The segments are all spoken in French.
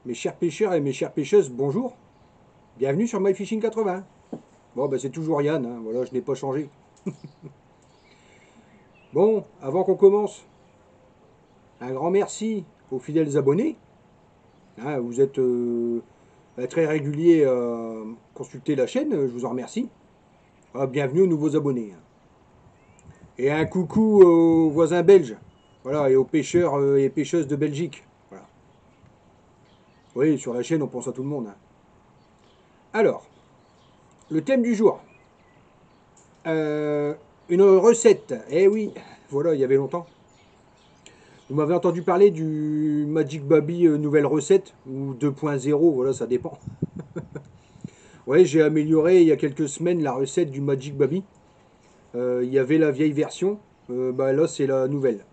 Mes chers pêcheurs et mes chères pêcheuses, bonjour. Bienvenue sur MyFishing 80. Bon, ben c'est toujours Yann, hein, voilà, je n'ai pas changé. Bon, avant qu'on commence, un grand merci aux fidèles abonnés. Hein, vous êtes très réguliers à consulter la chaîne, je vous en remercie. Ah, bienvenue aux nouveaux abonnés. Et un coucou aux voisins belges, voilà, et aux pêcheurs et pêcheuses de Belgique. Voilà. Oui, sur la chaîne, on pense à tout le monde. Hein. Alors, le thème du jour. Euh, une recette. Eh oui, voilà, il y avait longtemps. Vous m'avez entendu parler du Magic Baby nouvelle recette, ou 2.0, voilà, ça dépend. Ouais, j'ai amélioré il y a quelques semaines la recette du Magic Baby. Il y avait la vieille version, bah là c'est la nouvelle.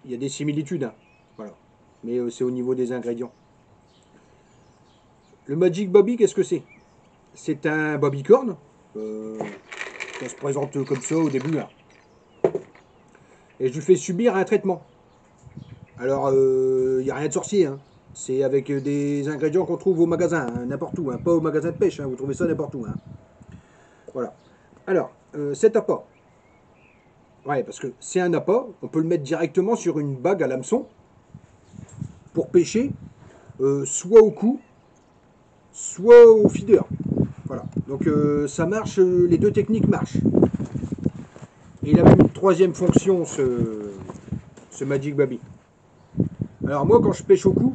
Il y a des similitudes, hein, voilà. Mais c'est au niveau des ingrédients. Le Magic Baby, qu'est-ce que c'est? C'est un babycorn. Euh, ça se présente comme ça au début, là. Et je lui fais subir un traitement. Alors, il n'y a rien de sorcier, hein. C'est avec des ingrédients qu'on trouve au magasin, hein, n'importe où, hein, pas au magasin de pêche, hein, vous trouvez ça n'importe où. Hein. Voilà. Alors, cet appât, ouais, parce que c'est un appât, on peut le mettre directement sur une bague à l'hameçon pour pêcher, soit au cou, soit au feeder. Voilà. Donc ça marche, les deux techniques marchent. Et il a même une troisième fonction, ce Magic Baby. Alors moi, quand je pêche au cou,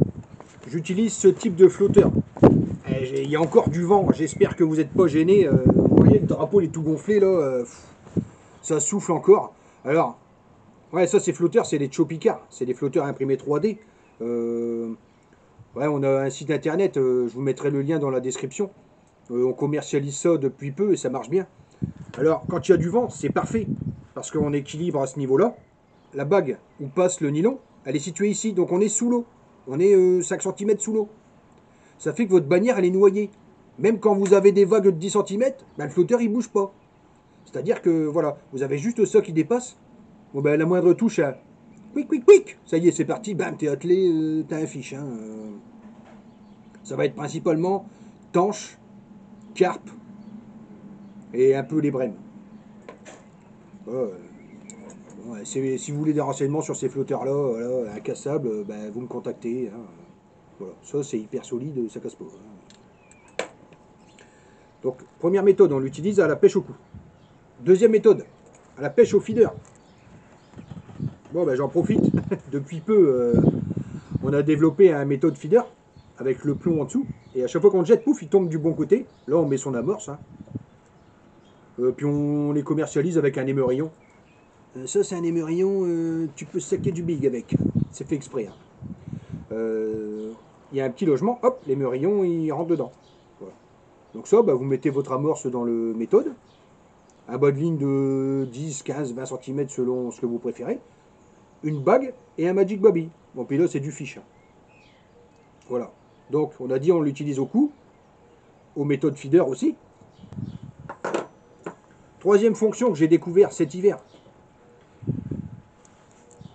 j'utilise ce type de flotteur. Il y a encore du vent, j'espère que vous n'êtes pas gênés. Vous voyez, le drapeau il est tout gonflé là, ça souffle encore. Alors, ouais, ça c'est flotteurs, c'est des Chopicar, c'est des flotteurs imprimés 3D. Euh, ouais, on a un site internet, je vous mettrai le lien dans la description. On commercialise ça depuis peu et ça marche bien. Alors, quand il y a du vent, c'est parfait, parce qu'on équilibre à ce niveau-là. La bague où passe le nylon, elle est située ici, donc on est sous l'eau. On est 5 cm sous l'eau. Ça fait que votre bannière, elle est noyée. Même quand vous avez des vagues de 10 cm, ben, le flotteur, il bouge pas. C'est-à-dire que, voilà, vous avez juste ça qui dépasse. Bon, ben, la moindre touche, à quick, quick, quick. Ça y est, c'est parti, bam, t'es attelé, t'as un fiche. Hein, ça va être principalement tanche, carpe et un peu les brèmes. Ouais, si vous voulez des renseignements sur ces flotteurs-là, voilà, incassables, ben, vous me contactez. Hein. Voilà, ça c'est hyper solide, ça casse pas. Hein. Donc, première méthode, on l'utilise à la pêche au cou. Deuxième méthode, à la pêche au feeder. Bon, ben, j'en profite. Depuis peu, on a développé une méthode feeder avec le plomb en dessous. Et à chaque fois qu'on le jette, pouf, il tombe du bon côté. Là, on met son amorce. Hein. Puis on les commercialise avec un émerillon. Ça, c'est un émerillon, tu peux saquer du big avec. C'est fait exprès. Hein. Il y a un petit logement, hop, l'émerillon, il rentre dedans. Voilà. Donc ça, bah, vous mettez votre amorce dans le méthode. Un bas de ligne de 10, 15, 20 cm selon ce que vous préférez. Une bague et un Magic Baby. Bon, puis là, c'est du fiche. Hein. Voilà. Donc, on a dit on l'utilise au cou, aux méthodes feeder aussi. Troisième fonction que j'ai découvert cet hiver,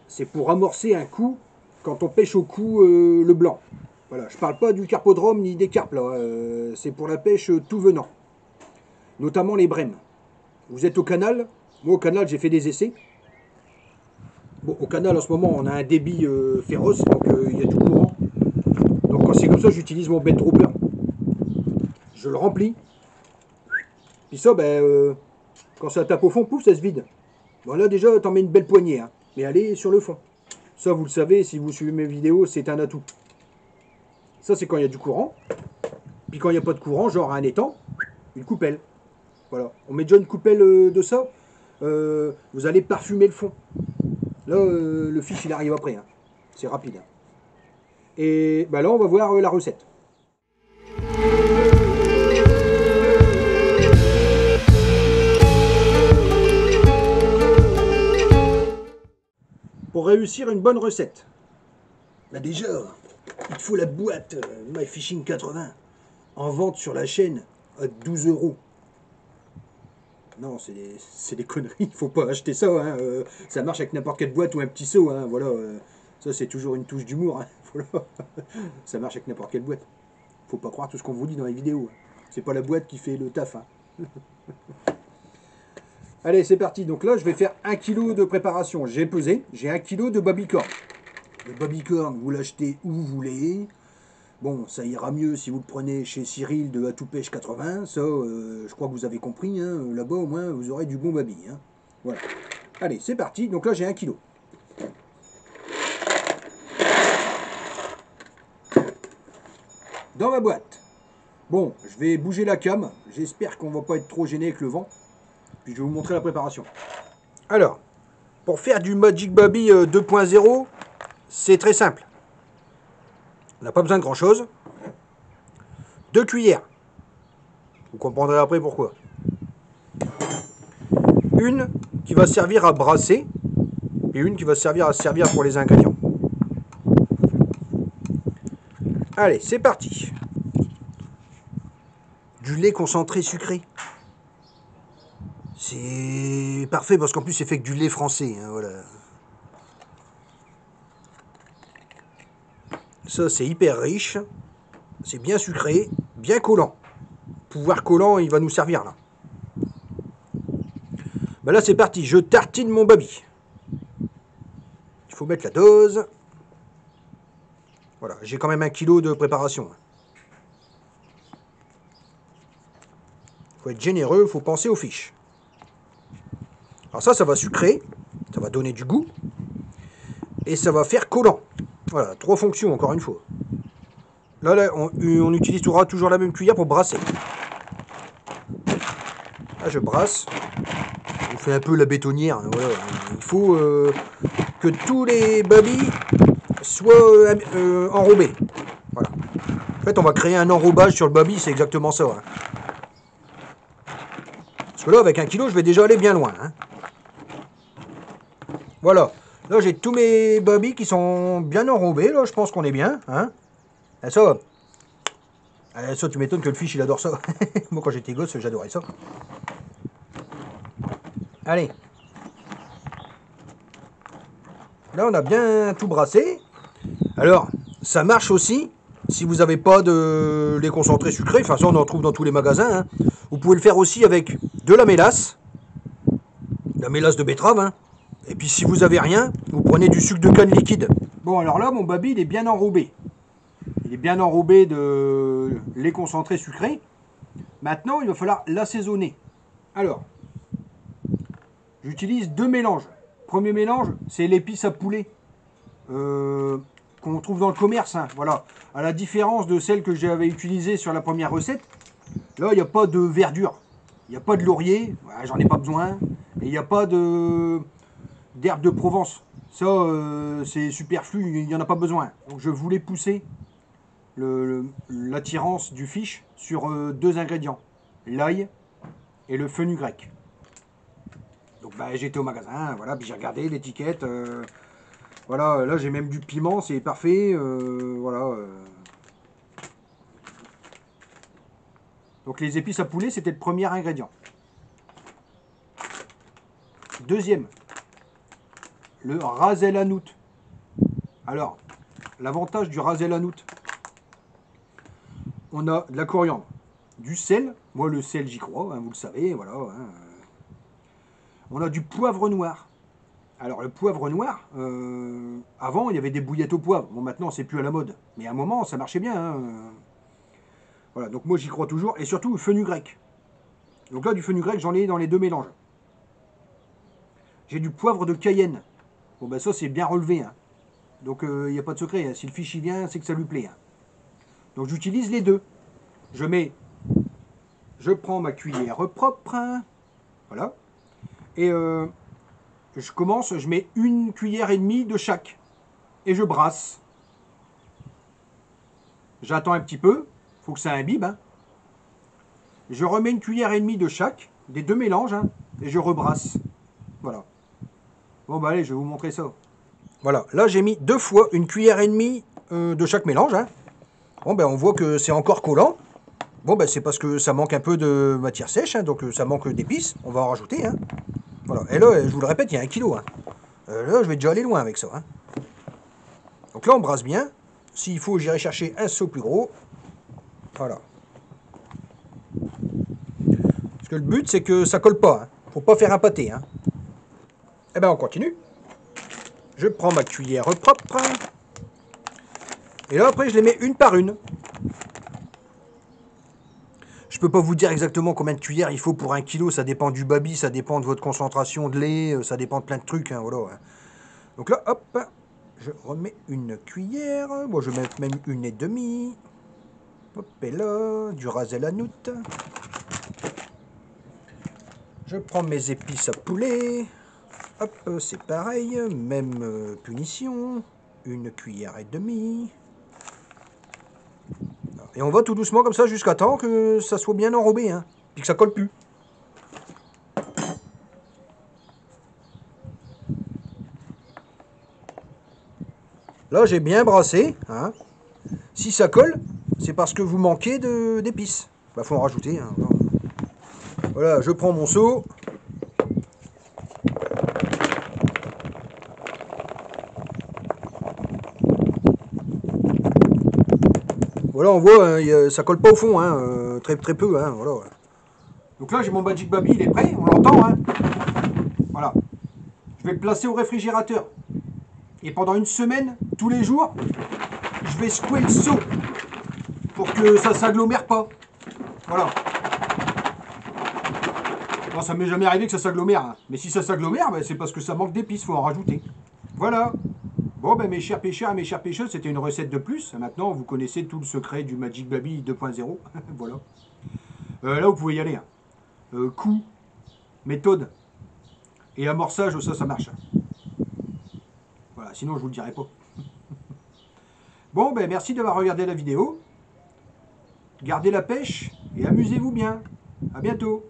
c'est pour amorcer un coup quand on pêche au cou le blanc. Voilà, je ne parle pas du carpodrome ni des carpes là, c'est pour la pêche tout venant, notamment les brèmes. Vous êtes au canal, moi au canal j'ai fait des essais. Bon, au canal en ce moment on a un débit féroce, donc il y a du courant. Donc quand c'est comme ça, j'utilise mon bed dropper. Je le remplis, puis ça, ben, quand ça tape au fond, pouf, ça se vide. Bon là déjà, t'en mets une belle poignée, hein, mais allez sur le fond. Ça, vous le savez, si vous suivez mes vidéos, c'est un atout. Ça, c'est quand il y a du courant. Puis quand il n'y a pas de courant, genre un étang, une coupelle. Voilà. On met déjà une coupelle de ça. Vous allez parfumer le fond. Là, le fiche, il arrive après. Hein. C'est rapide. Hein. Et bah là, on va voir la recette. Pour réussir une bonne recette, bah déjà, il te faut la boîte MyFishing 80 en vente sur la chaîne à 12 euros. Non, c'est des conneries, il faut pas acheter ça. Hein. Ça marche avec n'importe quelle boîte ou un petit seau. Hein. Voilà, ça, c'est toujours une touche d'humour. Hein. Voilà. Ça marche avec n'importe quelle boîte. Faut pas croire tout ce qu'on vous dit dans les vidéos. C'est pas la boîte qui fait le taf. Hein. Allez, c'est parti. Donc là, je vais faire 1 kg de préparation. J'ai pesé. J'ai 1 kg de bobbycorn. Le bobbycorn, vous l'achetez où vous voulez. Bon, ça ira mieux si vous le prenez chez Cyril de Atoupèche 80. Ça, je crois que vous avez compris. Hein. Là-bas, au moins, vous aurez du bon baby. Hein. Voilà. Allez, c'est parti. Donc là, j'ai 1 kg. Dans ma boîte. Bon, je vais bouger la cam. J'espère qu'on va pas être trop gêné avec le vent. Puis je vais vous montrer la préparation. Alors, pour faire du Magic Baby 2.0, c'est très simple. On n'a pas besoin de grand chose. 2 cuillères. Vous comprendrez après pourquoi. Une qui va servir à brasser. Et une qui va servir pour les ingrédients. Allez, c'est parti. Du lait concentré sucré. C'est parfait parce qu'en plus c'est fait avec du lait français. Hein, voilà. Ça c'est hyper riche. C'est bien sucré, bien collant. Pouvoir collant, il va nous servir là. Ben là c'est parti, je tartine mon baby. Il faut mettre la dose. Voilà, j'ai quand même 1 kg de préparation. Il faut être généreux, il faut penser aux fiches. Alors ça va sucrer, ça va donner du goût. Et ça va faire collant. Voilà, 3 fonctions encore une fois. Là on utilisera toujours la même cuillère pour brasser. Là je brasse. On fait un peu la bétonnière. Hein, voilà. Il faut que tous les babys soient enrobés. Voilà. En fait on va créer un enrobage sur le baby, c'est exactement ça. Hein. Parce que là avec 1 kg je vais déjà aller bien loin. Hein. Voilà. Là j'ai tous mes babys qui sont bien enrobés. Là je pense qu'on est bien. Hein. Et ça tu m'étonnes que le fiche il adore ça. Moi quand j'étais gosse j'adorais ça. Allez. Là on a bien tout brassé. Alors ça marche aussi si vous n'avez pas de lait concentré sucré. Enfin ça on en trouve dans tous les magasins. Hein. Vous pouvez le faire aussi avec de la mélasse. La mélasse de betterave. Hein. Et puis si vous avez rien, vous prenez du sucre de canne liquide. Bon alors là mon baby il est bien enrobé. Il est bien enrobé de lait concentré sucré. Maintenant, il va falloir l'assaisonner. Alors, j'utilise 2 mélanges. Premier mélange, c'est l'épice à poulet qu'on trouve dans le commerce. Hein, voilà. À la différence de celle que j'avais utilisée sur la première recette, là, il n'y a pas de verdure. Il n'y a pas de laurier. Voilà, j'en ai pas besoin. Et il n'y a pas d'herbe de Provence. Ça, c'est superflu. Il n'y en a pas besoin. Donc, je voulais pousser l'attirance du fiche sur 2 ingrédients, l'ail et le fenugrec. Donc bah, j'étais au magasin, voilà, puis j'ai regardé l'étiquette, voilà, là j'ai même du piment, c'est parfait, voilà. Donc les épices à poulet, c'était le premier ingrédient. Deuxième, le ras el hanout. Alors, l'avantage du ras el hanout, on a de la coriandre, du sel. Moi, le sel, j'y crois, hein, vous le savez, voilà. Hein. On a du poivre noir. Alors, le poivre noir, avant, il y avait des bouillettes au poivre. Bon, maintenant, c'est plus à la mode. Mais à un moment, ça marchait bien. Hein. Voilà, donc moi, j'y crois toujours. Et surtout, le fenugrec. Donc là, du fenugrec, j'en ai dans les 2 mélanges. J'ai du poivre de Cayenne. Bon, ben ça, c'est bien relevé. Hein. Donc, il n'y a pas de secret. Hein. Si le fiche y vient, c'est que ça lui plaît. Hein. Donc j'utilise les 2. Je prends ma cuillère propre, voilà, et je mets 1,5 cuillère de chaque, et je brasse. J'attends un petit peu, faut que ça imbibe. Hein. Je remets 1,5 cuillère de chaque, des 2 mélanges, hein, et je rebrasse. Voilà. Bon bah allez, je vais vous montrer ça. Voilà, là j'ai mis 2 fois 1,5 cuillère de chaque mélange. Hein. Bon ben on voit que c'est encore collant. Bon ben c'est parce que ça manque un peu de matière sèche, hein, donc ça manque d'épices, on va en rajouter. Hein. Voilà. Et là, je vous le répète, il y a 1 kg. Hein. Là je vais déjà aller loin avec ça. Hein. Donc là on brasse bien. S'il faut, j'irai chercher un seau plus gros. Voilà. Parce que le but, c'est que ça colle pas. Hein. Faut pas faire un pâté. Hein. Eh ben, on continue. Je prends ma cuillère propre. Et là, après, je les mets une par une. Je peux pas vous dire exactement combien de cuillères il faut pour 1 kilo. Ça dépend du baby, ça dépend de votre concentration de lait, ça dépend de plein de trucs. Hein, voilà. Donc là, hop, je remets une cuillère. Bon, je vais mettre même 1,5. Hop, et là, du rasel à noute. Je prends mes épices à poulet. Hop, c'est pareil, même punition. 1,5 cuillères. Et on va tout doucement comme ça jusqu'à temps que ça soit bien enrobé, hein, puis que ça colle plus. Là, j'ai bien brassé. Hein. Si ça colle, c'est parce que vous manquez d'épices. Bah, faut en rajouter. Hein. Voilà, je prends mon seau. Voilà, on voit, hein, ça colle pas au fond, hein, très peu. Hein, voilà. Donc là, j'ai mon Magic Baby, il est prêt, on l'entend. Hein. Voilà. Je vais le placer au réfrigérateur. Et pendant 1 semaine, tous les jours, je vais secouer le seau pour que ça s'agglomère pas. Voilà. Bon, ça m'est jamais arrivé que ça s'agglomère. Hein. Mais si ça s'agglomère, ben, c'est parce que ça manque d'épices, faut en rajouter. Voilà. Bon, ben, mes chers pêcheurs et mes chères pêcheuses, c'était une recette de plus. Maintenant, vous connaissez tout le secret du Magic Baby 2.0. Voilà. Là, vous pouvez y aller. Hein. Coup, méthode et amorçage, ça marche. Voilà, sinon je vous le dirai pas. Bon, ben merci d'avoir regardé la vidéo. Gardez la pêche et amusez-vous bien. À bientôt.